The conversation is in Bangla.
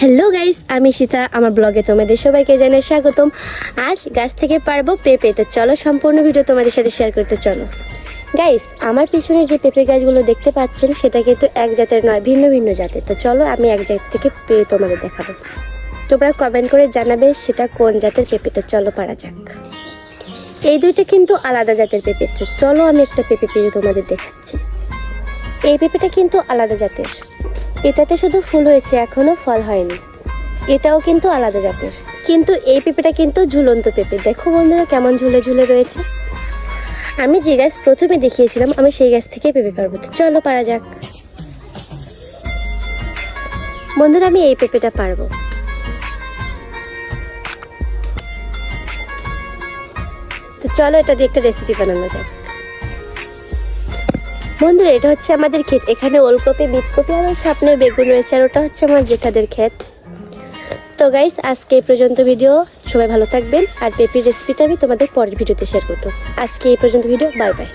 হ্যালো গাইস, আমি সীতা। আমার ব্লগে তোমাদের সবাইকে জানাই স্বাগতম। আজ গাছ থেকে পারবো পেঁপে। তো চলো সম্পূর্ণ ভিডিও তোমাদের সাথে শেয়ার করতে চলো। গাইস, আমার পিছনে যে পেঁপে গাছগুলো দেখতে পাচ্ছেন সেটা কিন্তু এক জাতের নয়, ভিন্ন ভিন্ন জাতের। তো চলো আমি এক জাত থেকে পেয়ে তোমাদের দেখাবো। তোমরা কমেন্ট করে জানাবে সেটা কোন জাতের পেঁপে। তো চলো পারা যাক। এই দুইটা কিন্তু আলাদা জাতের পেঁপে। তো চলো আমি একটা পেঁপে পেয়ে তোমাদের দেখাচ্ছি। এই পেঁপেটা কিন্তু আলাদা জাতের। এটাতে শুধু ফুল হয়েছে, এখনো ফল হয়নি। এটাও কিন্তু আলাদা জাতের, কিন্তু এই পেঁপেটা কিন্তু ঝুলন্ত পেঁপে। দেখো বন্ধুরা কেমন ঝুলে ঝুলে রয়েছে। আমি যে গাছ প্রথমে দেখিয়েছিলাম, আমি সেই গাছ থেকে পেঁপে পারবো। তো চলো পারা যাক। বন্ধুরা আমি এই পেঁপেটা পারবো। তো চলো এটা দিয়ে একটা রেসিপি বানানো যাক। বন্ধুরা এটা হচ্ছে আমাদের ক্ষেত। এখানে ওলকপি, বিটকপি আর সামনে বেগুন রয়েছে, আর ওটা হচ্ছে আমার জেঠাদের ক্ষেত। তো গাইস আজকে এই পর্যন্ত ভিডিও। সবাই ভালো থাকবেন। আর পেঁপের রেসিপিটা আমি তোমাদের পরের ভিডিওতে শেয়ার করবো। আজকে এই পর্যন্ত ভিডিও। Bye bye.